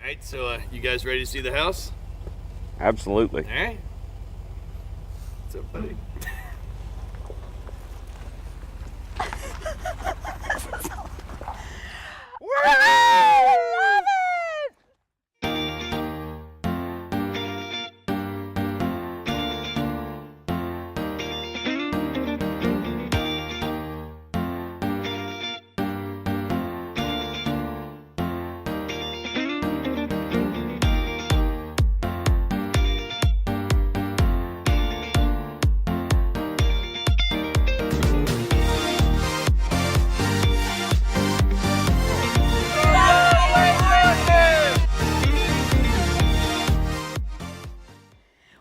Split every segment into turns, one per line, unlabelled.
right, so you guys ready to see the house?
Absolutely.
All right. What's up, buddy?
I love it!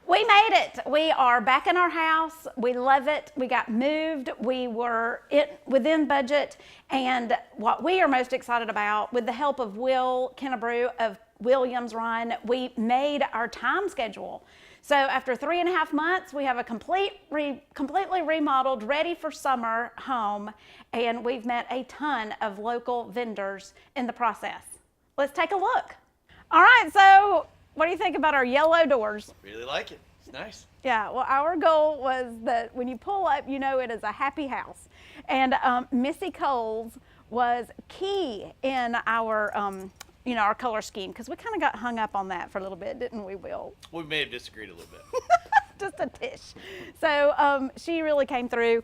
We made it. We are back in our house. We love it. We got moved. We were within budget. And what we are most excited about, with the help of Will Kinnebrew of Willams Ryan, we made our time schedule. So after 3.5 months, we have a completely remodeled, ready for summer home. And we've met a ton of local vendors in the process. Let's take a look. All right, so what do you think about our yellow doors?
Really like it. It's nice.
Yeah, well, our goal was that when you pull up, you know it is a happy house. And Missy Coles was key in our, our color scheme, because we kind of got hung up on that for a little bit, didn't we, Will?
We may have disagreed a little bit.
Just a tish. So she really came through.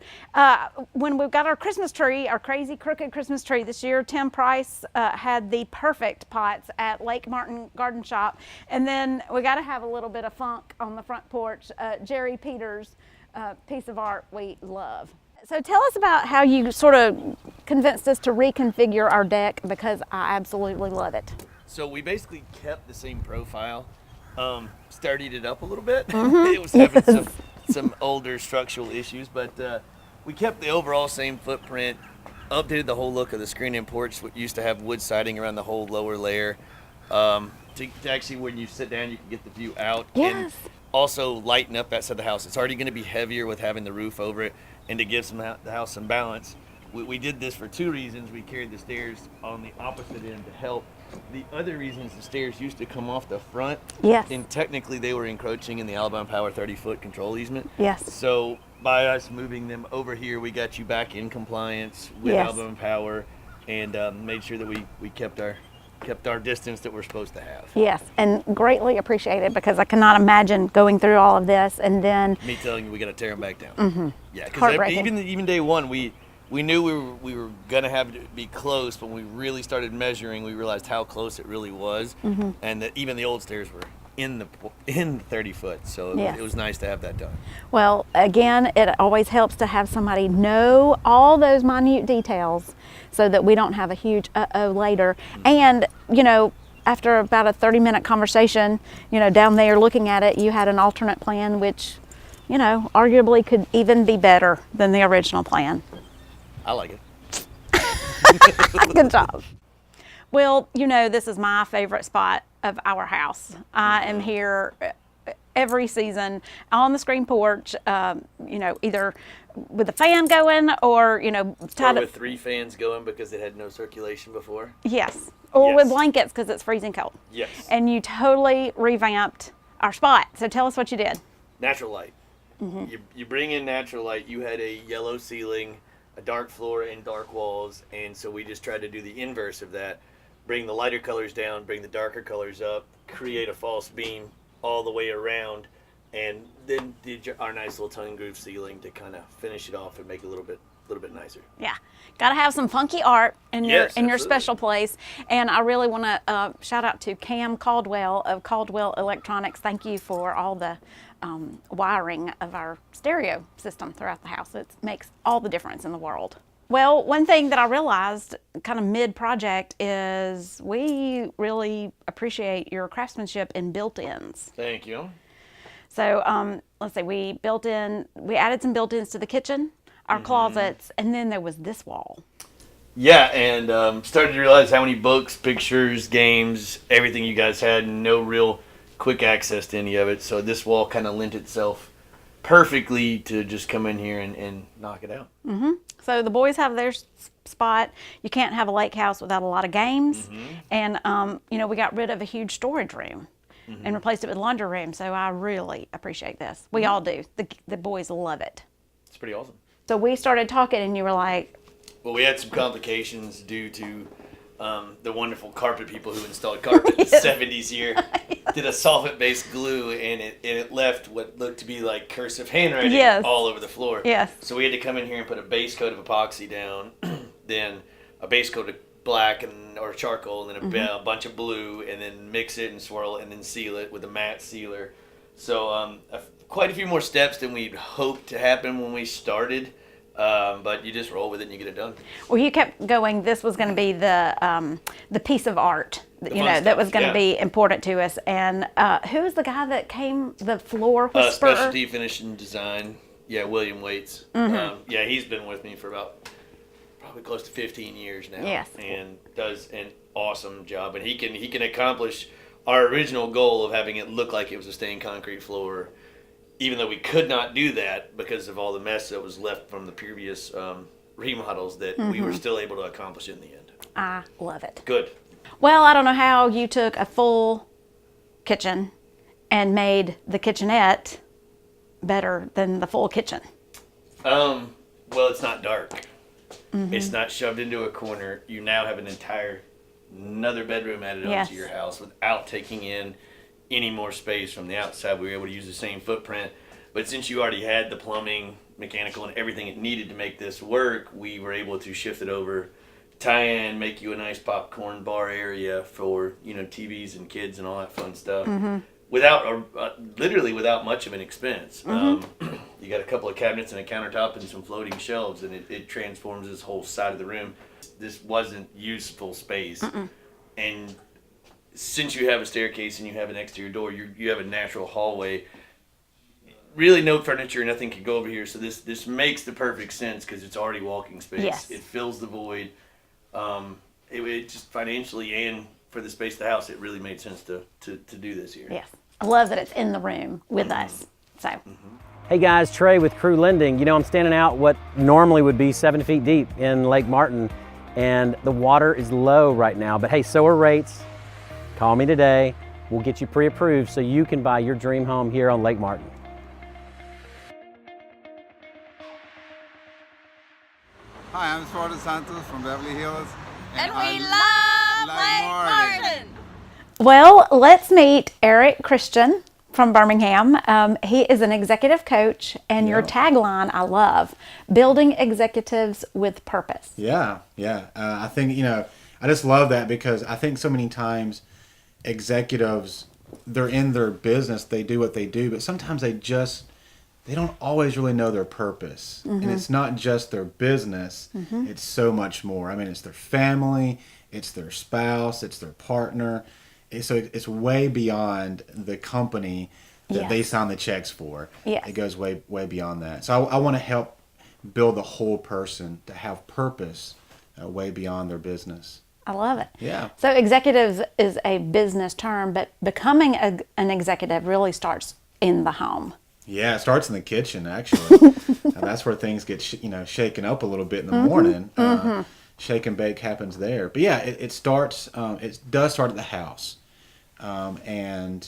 When we got our Christmas tree, our crazy crooked Christmas tree this year, Tim Price had the perfect pots at Lake Martin Garden Shop. And then we got to have a little bit of funk on the front porch. Jerry Peters' piece of art we love. So tell us about how you sort of convinced us to reconfigure our deck, because I absolutely love it.
So we basically kept the same profile. Sturdied it up a little bit. It was having some older structural issues, but we kept the overall same footprint, updated the whole look of the screen-in porch, what used to have wood siding around the whole lower layer, to actually, when you sit down, you can get the view out.
Yes.
And also lighten up that side of the house. It's already going to be heavier with having the roof over it, and to give the house some balance. We did this for two reasons. We carried the stairs on the opposite end to help. The other reason is the stairs used to come off the front.
Yes.
And technically they were encroaching in the Alabama Power 30-foot control easement.
Yes.
So by us moving them over here, we got you back in compliance with
Yes.
Alabama Power, and made sure that we kept our distance that we're supposed to have.
Yes, and greatly appreciated, because I cannot imagine going through all of this and then
Me telling you we got to tear them back down. Yeah, because
Heartbreaking.
even day one, we knew we were gonna have to be close, but when we really started measuring, we realized how close it really was, and that even the old stairs were in the 30 foot. So
Yes.
it was nice to have that done.
Well, again, it always helps to have somebody know all those minute details so that we don't have a huge uh-oh later. And, after about a 30-minute conversation, down there looking at it, you had an alternate plan, which, arguably could even be better than the original plan.
I like it.
Good job. Well, this is my favorite spot of our house. I am here every season on the screen porch, either with the fan going or,
Or with 3 fans going because it had no circulation before.
Yes, or
Yes.
with blankets because it's freezing cold.
Yes.
And you totally revamped our spot. So tell us what you did.
Natural light. You bring in natural light. You had a yellow ceiling, a dark floor, and dark walls, and so we just tried to do the inverse of that. Bring the lighter colors down, bring the darker colors up, create a false beam all the way around, and then did our nice little tongue groove ceiling to kind of finish it off and make it a little bit nicer.
Yeah, got to have some funky art in your
Yes, absolutely.
special place. And I really want to shout out to Cam Caldwell of Caldwell Electronics. Thank you for all the wiring of our stereo system throughout the house. It makes all the difference in the world. Well, one thing that I realized kind of mid-project is we really appreciate your craftsmanship in built-ins.
Thank you.
So let's say we added some built-ins to the kitchen, our closets, and then there was this wall.
Yeah, and started to realize how many books, pictures, games, everything you guys had, and no real quick access to any of it. So this wall kind of lent itself perfectly to just come in here and knock it out.
So the boys have their spot. You can't have a lake house without a lot of games. And, we got rid of a huge storage room and replaced it with laundry room. So I really appreciate this. We all do. The boys love it.
It's pretty awesome.
So we started talking and you were like,
well, we had some complications due to the wonderful carpet people who installed carpet in the 70s here. Did a solvent-based glue, and it left what looked to be like cursive handwriting all over the floor.
Yes.
So we had to come in here and put a base coat of epoxy down, then a base coat of black or charcoal, and then a bunch of blue, and then mix it and swirl it, and then seal it with a matte sealer. So quite a few more steps than we'd hoped to happen when we started. But you just roll with it and you get it done.
Well, you kept going. This was going to be the piece of art, that was going to be important to us. And who was the guy that came? The floor whisperer.
Specialty Finish and Design. Yeah, William Waits. He's been with me for probably close to 15 years now.
Yes.
And does an awesome job. And he can accomplish our original goal of having it look like it was a stained concrete floor. Even though we could not do that because of all the mess that was left from the previous remodels, that we were still able to accomplish it in the end.
I love it.
Good.
Well, I don't know how you took a full kitchen and made the kitchenette better than the full kitchen.
Well, it's not dark. It's not shoved into a corner. You now have another bedroom added onto your house without taking in any more space from the outside. We were able to use the same footprint, but since you already had the plumbing, mechanical, and everything it needed to make this work, we were able to shift it over, tie in, make you a nice popcorn bar area for TVs and kids and all that fun stuff, without literally without much of an expense. You got a couple of cabinets and a countertop and some floating shelves, and it transforms this whole side of the room. This wasn't useful space, and since you have a staircase and you have an exterior door, you have a natural hallway. Really, no furniture, nothing can go over here. So this makes the perfect sense because it's already walking space.
Yes.
It fills the void. It just financially and for the space of the house, it really made sense to do this here.
Yes. I love that it's in the room with us. So.
Hey guys, Trey with Crew Lending. I'm standing out what normally would be 7 feet deep in Lake Martin, and the water is low right now. But hey, so are rates. Call me today. We'll get you pre-approved so you can buy your dream home here on Lake Martin.
Hi, I'm Suarez Santos from Beverly Hills.
And we love Lake Martin.
Well, let's meet Eric Christian from Birmingham. He is an executive coach, and your tagline I love, building executives with purpose.
Yeah. I think, I just love that because I think so many times executives, they're in their business, they do what they do, but sometimes they don't always really know their purpose. And it's not just their business, it's so much more. I mean, it's their family, it's their spouse, it's their partner. So it's way beyond the company that they sign the checks for.
Yes.
It goes way beyond that. So I want to help build the whole person to have purpose way beyond their business.
I love it.
Yeah.
So executives is a business term, but becoming an executive really starts in the home.
Yeah, it starts in the kitchen, actually. That's where things get shaken up a little bit in the morning. Shake and bake happens there. But yeah, it starts. It does start at the house, and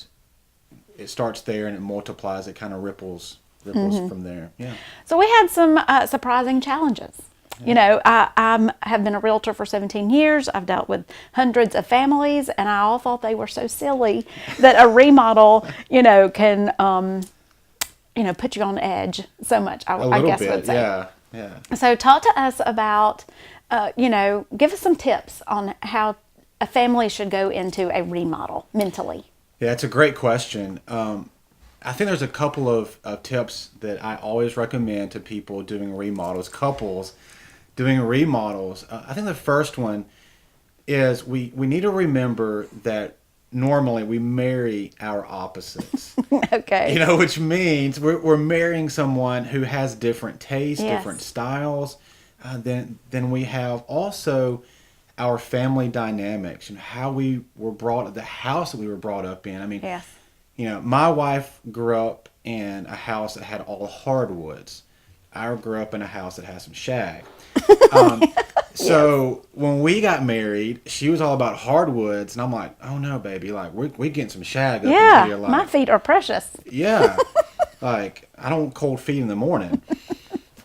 it starts there and it multiplies. It kind of ripples from there. Yeah.
So we had some surprising challenges. I have been a realtor for 17 years. I've dealt with hundreds of families, and I all thought they were so silly that a remodel, can, put you on edge so much. I guess would say.
Yeah.
So talk to us about, give us some tips on how a family should go into a remodel mentally.
Yeah, it's a great question. I think there's a couple of tips that I always recommend to people doing remodels, couples doing remodels. I think the first one is we need to remember that normally we marry our opposites.
Okay.
Which means we're marrying someone who has different tastes, different styles. Then we have also our family dynamics and how we were brought up, the house that we were brought up in. I mean, my wife grew up in a house that had all hardwoods. I grew up in a house that has some shag. So when we got married, she was all about hardwoods, and I'm like, oh no, baby, like we getting some shag up in here. Like,
my feet are precious.
yeah, like I don't want cold feet in the morning.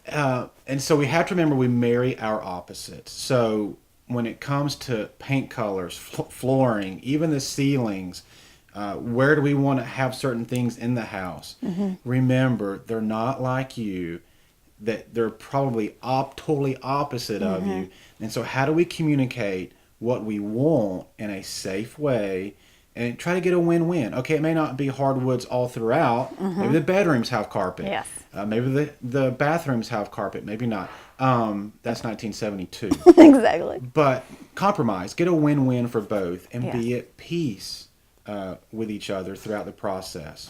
And so we have to remember we marry our opposites. So when it comes to paint colors, flooring, even the ceilings, where do we want to have certain things in the house? Remember, they're not like you. That they're probably totally opposite of you. And so how do we communicate what we want in a safe way and try to get a win-win? Okay, it may not be hardwoods all throughout. Maybe the bedrooms have carpet.
Yes.
Maybe the bathrooms have carpet. Maybe not. That's 1972.
Exactly.
But compromise. Get a win-win for both and be at peace with each other throughout the process.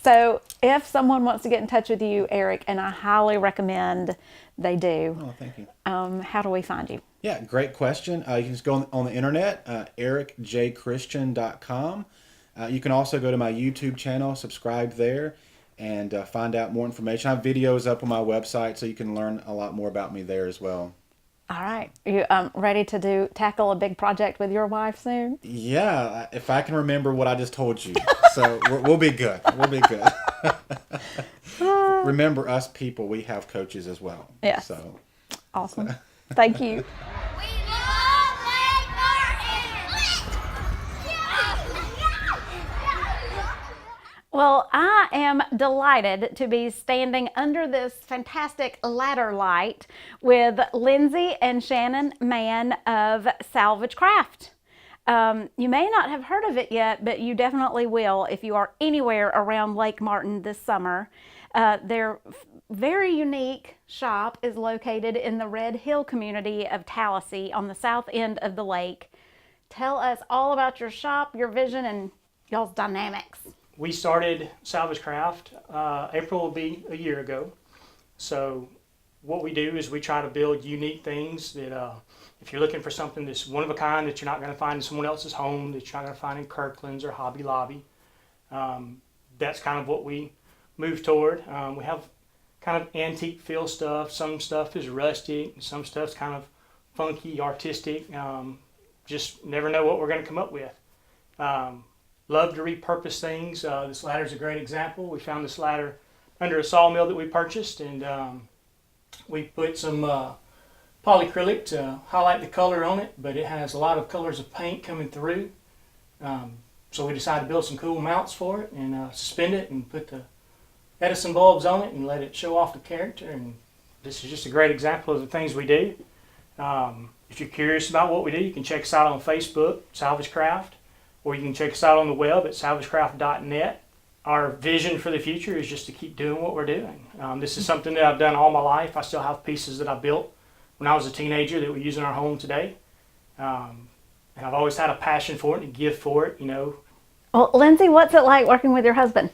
So if someone wants to get in touch with you, Eric, and I highly recommend they do.
Oh, thank you.
How do we find you?
Yeah, great question. You can just go on the internet, ericjchristian.com. You can also go to my YouTube channel, subscribe there, and find out more information. I have videos up on my website, so you can learn a lot more about me there as well.
All right. You ready to tackle a big project with your wife soon?
Yeah, if I can remember what I just told you. So we'll be good. We'll be good. Remember, us people, we have coaches as well.
Yes.
So
Awesome. Thank you.
We love Lake Martin!
Well, I am delighted to be standing under this fantastic ladder light with Lindsay and Shannon Mann of Salvage Craft. You may not have heard of it yet, but you definitely will if you are anywhere around Lake Martin this summer. Their very unique shop is located in the Red Hill community of Tallahassee on the south end of the lake. Tell us all about your shop, your vision, and y'all's dynamics.
We started Salvage Craft, April will be a year ago. So what we do is we try to build unique things that if you're looking for something that's one of a kind that you're not going to find in someone else's home, that you're not going to find in Kirkland's or Hobby Lobby, that's kind of what we move toward. We have kind of antique feel stuff. Some stuff is rustic, and some stuff's kind of funky, artistic. Just never know what we're going to come up with. Love to repurpose things. This ladder is a great example. We found this ladder under a sawmill that we purchased, and we put some polyacrylic to highlight the color on it, but it has a lot of colors of paint coming through. So we decided to build some cool mounts for it and suspend it and put the Edison bulbs on it and let it show off the character. And this is just a great example of the things we do. If you're curious about what we do, you can check us out on Facebook, Salvage Craft, or you can check us out on the web at salvagecraft.net. Our vision for the future is just to keep doing what we're doing. This is something that I've done all my life. I still have pieces that I built when I was a teenager that we use in our home today. And I've always had a passion for it and a gift for it, you know.
Well, Lindsay, what's it like working with your husband?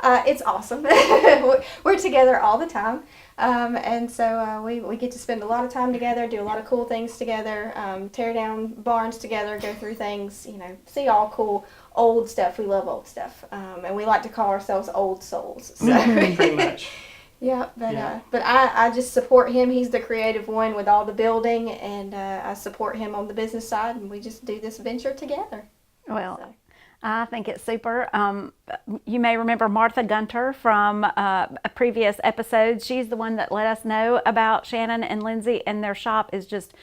It's awesome. We're together all the time. And so we get to spend a lot of time together, do a lot of cool things together, tear down barns together, go through things, you know, see all cool old stuff. We love old stuff. And we like to call ourselves old souls. So.
Pretty much.
Yeah, but I just support him. He's the creative one with all the building, and I support him on the business side, and we just do this venture together.
Well,
So.
I think it's super. You may remember Martha Gunter from previous episodes. She's the one that let us know about Shannon and Lindsay, and their shop is just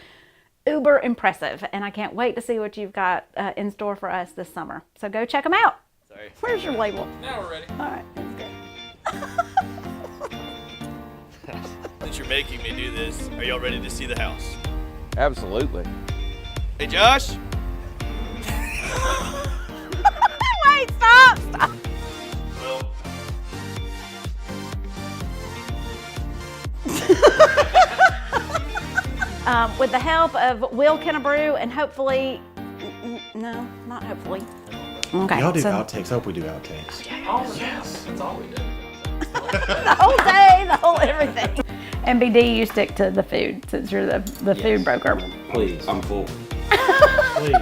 uber impressive. And I can't wait to see what you've got in store for us this summer. So go check them out.
Sorry.
Where's your label?
Now we're ready.
All right, that's good.
Since you're making me do this, are y'all ready to see the house?
Absolutely.
Hey, Josh?
Wait, stop!
Well,
With the help of Will Kinnebrew and hopefully, no, not hopefully. Okay.
Y'all do
so
outtakes. I hope we do outtakes.
Yes, that's all we did.
the whole day, the whole everything. MBD, you stick to the food since you're the food broker.
Please. I'm full.
Please.